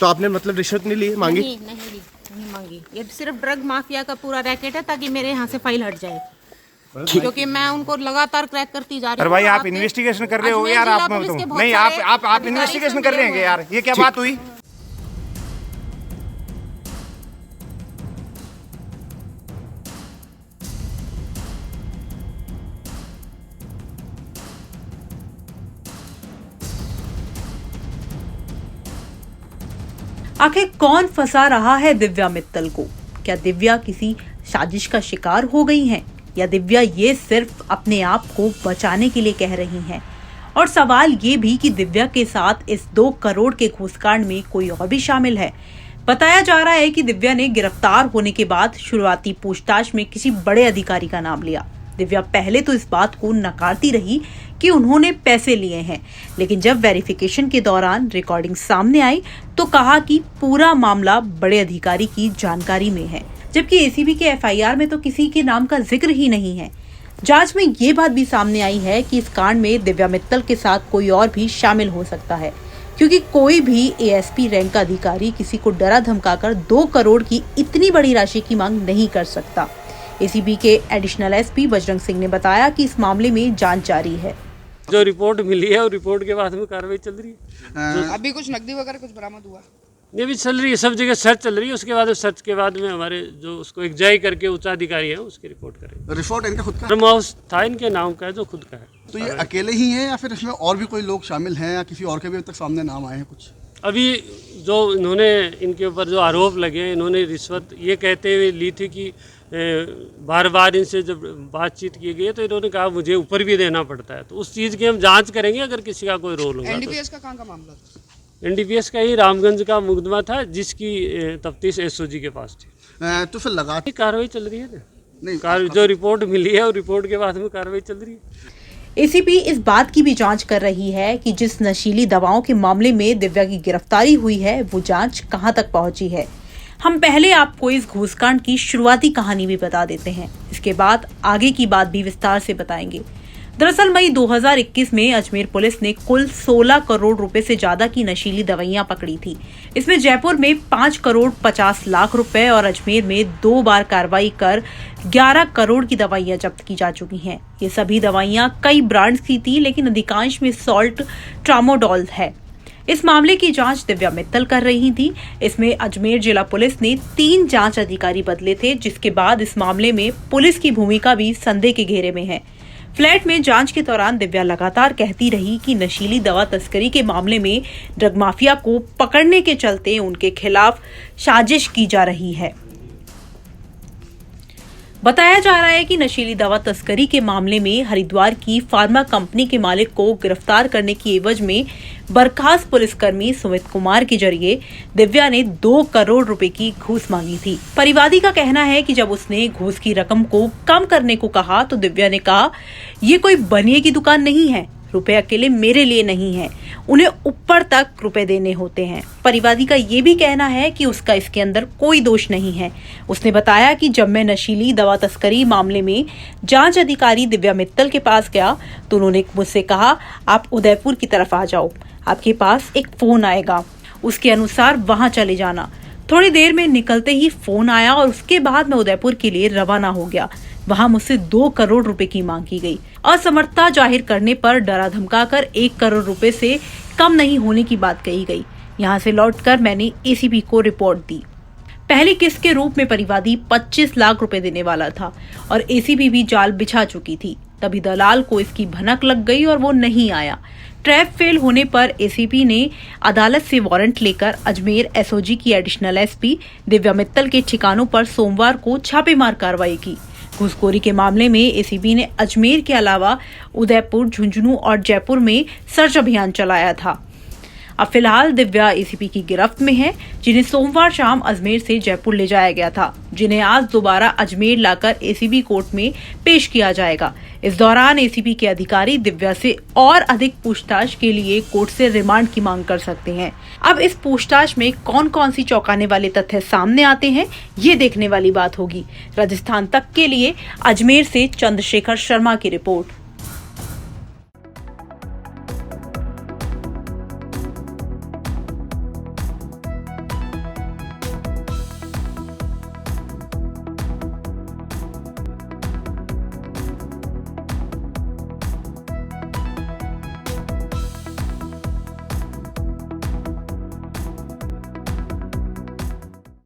तो आपने मतलब रिश्वत नहीं ली, मांगी? नहीं मांगी। ये सिर्फ ड्रग माफिया का पूरा रैकेट है ताकि मेरे यहाँ से फाइल हट जाए, क्योंकि मैं उनको लगातार क्रैक करती जा रही हूँ। अरे भाई आप इन्वेस्टिगेशन कर रहे हो यार, आप नहीं आप इन्वेस्टिगेशन कर रहे हैं यार, ये क्या बात हुई? आखिर कौन फंसा रहा है दिव्या मित्तल को? क्या दिव्या किसी साजिश का शिकार हो गई हैं, या दिव्या ये सिर्फ अपने आप को बचाने के लिए कह रही हैं? और सवाल ये भी कि दिव्या के साथ इस 2 करोड़ के घूसकांड में कोई और भी शामिल है। बताया जा रहा है कि दिव्या ने गिरफ्तार होने के बाद शुरुआती पूछताछ में किसी बड़े अधिकारी का नाम लिया। दिव्या पहले तो इस बात को नकारती रही कि उन्होंने पैसे लिए हैं, लेकिन जब वेरिफिकेशन के दौरान रिकॉर्डिंग सामने आई तो कहा कि पूरा मामला बड़े अधिकारी की जानकारी में है, जबकि एसीबी के एफआईआर में तो किसी के नाम का जिक्र ही नहीं है। जांच में ये बात भी सामने आई है कि इस कांड में दिव्या मित्तल के साथ कोई और भी शामिल हो सकता है, क्योंकि कोई भी एएसपी रैंक का अधिकारी किसी को डरा धमकाकर 2 करोड़ की इतनी बड़ी राशि की मांग नहीं कर सकता। एसीबी के एडिशनल एसपी बजरंग सिंह ने बताया कि इस मामले में जांच जारी है। जो रिपोर्ट मिली है और रिपोर्ट के बाद में कार्रवाई चल रही है। अभी कुछ नकदी वगैरह कुछ बरामद हुआ? ये भी चल रही है, सब जगह सर्च चल रही है। उसके बाद सर्च के बाद में हमारे जो उसको एग्जाई करके उच्च अधिकारी है उसकी रिपोर्ट करेंगे। रिपोर्ट इनका खुद का फार्म हाउस था इनके नाम का है, जो खुद का है। तो ये अकेले ही हैं या फिर इसमें और भी कोई लोग शामिल हैं, या किसी और के भी अब तक सामने नाम आए हैं कुछ? अभी जो इन्होंने इनके ऊपर जो आरोप लगे, इन्होंने रिश्वत ये कहते हुए ली थी कि बार बार इनसे जब बातचीत की गई तो इन्होंने कहा मुझे ऊपर भी देना पड़ता है। तो उस चीज़ की हम जांच करेंगे, अगर किसी का कोई रोल होगा। एनडीपीएस का कहाँ का मामला था? एनडीपीएस का ही रामगंज का मुकदमा था, जिसकी तफ्तीश एसओजी के पास थी। तो फिर लगा कार्रवाई चल रही है ना? नहीं, जो रिपोर्ट मिली है और रिपोर्ट के बाद में कार्रवाई चल रही है। एसीपी इस बात की भी जांच कर रही है कि जिस नशीली दवाओं के मामले में दिव्या की गिरफ्तारी हुई है, वो जांच कहां तक पहुंची है। हम पहले आपको इस घूसकांड की शुरुआती कहानी भी बता देते हैं, इसके बाद आगे की बात भी विस्तार से बताएंगे। दरअसल मई 2021 में अजमेर पुलिस ने कुल 16 करोड़ रुपए से ज्यादा की नशीली दवाइयां पकड़ी थी। इसमें जयपुर में 5 करोड़ 50 लाख रुपए और अजमेर में 2 बार कार्रवाई कर 11 करोड़ की दवाइयां जब्त की जा चुकी हैं। ये सभी दवाइयां कई ब्रांड्स की थी, लेकिन अधिकांश में सॉल्ट ट्रामोडोल है। इस मामले की जांच दिव्या मित्तल कर रही थी। इसमें अजमेर जिला पुलिस ने 3 जांच अधिकारी बदले थे, जिसके बाद इस मामले में पुलिस की भूमिका भी संदेह के घेरे में है। फ्लैट में जांच के दौरान दिव्या लगातार कहती रही कि नशीली दवा तस्करी के मामले में ड्रग माफिया को पकड़ने के चलते उनके खिलाफ साजिश की जा रही है। बताया जा रहा है कि नशीली दवा तस्करी के मामले में हरिद्वार की फार्मा कंपनी के मालिक को गिरफ्तार करने की एवज में बर्खास्त पुलिसकर्मी सुमित कुमार के जरिए दिव्या ने 2 करोड़ रुपए की घूस मांगी थी। परिवादी का कहना है कि जब उसने घूस की रकम को कम करने को कहा तो दिव्या ने कहा, ये कोई बनिए की दुकान नहीं है, रुपए अकेले मेरे लिए नहीं है, उन्हें ऊपर तक रुपए देने होते हैं। परिवादी का ये भी कहना है कि उसका इसके अंदर कोई दोष नहीं है। उसने बताया कि जब मैं नशीली दवा तस्करी मामले में जांच अधिकारी दिव्या मित्तल के पास गया तो उन्होंने मुझसे कहा, आप उदयपुर की तरफ आ जाओ, आपके पास एक फोन आएगा, उसके अनुसार वहां चले जाना। थोड़ी देर में निकलते ही फोन आया और उसके बाद मैं उदयपुर के लिए रवाना हो गया। वहां मुझसे 2 करोड़ रुपए की मांग की गई। असमर्थता जाहिर करने पर डरा धमकाकर 1 करोड़ रुपए से कम नहीं होने की बात कही गई। यहां से लौटकर मैंने एसीबी को रिपोर्ट दी। पहली किस्त के रूप में परिवादी 25 लाख रुपए देने वाला था और एसीबी भी जाल बिछा चुकी थी। तभी दलाल को इसकी भनक लग गई और वो नहीं आया। ट्रैप फेल होने पर एसीपी ने अदालत से वारंट लेकर अजमेर एसओजी की एडिशनल एसपी दिव्या मित्तल के ठिकानों पर सोमवार को छापेमार कार्रवाई की। घूसखोरी के मामले में एसीबी ने अजमेर के अलावा उदयपुर, झुंझुनू और जयपुर में सर्च अभियान चलाया था। अब फिलहाल दिव्या एसीपी की गिरफ्त में है, जिन्हें सोमवार शाम अजमेर से जयपुर ले जाया गया था, जिन्हें आज दोबारा अजमेर लाकर एसीबी कोर्ट में पेश किया जाएगा। इस दौरान एसीपी के अधिकारी दिव्या से और अधिक पूछताछ के लिए कोर्ट से रिमांड की मांग कर सकते हैं। अब इस पूछताछ में कौन कौन सी चौंकाने वाले तथ्य सामने आते हैं, ये देखने वाली बात होगी। राजस्थान तक के लिए अजमेर से चंद्रशेखर शर्मा की रिपोर्ट।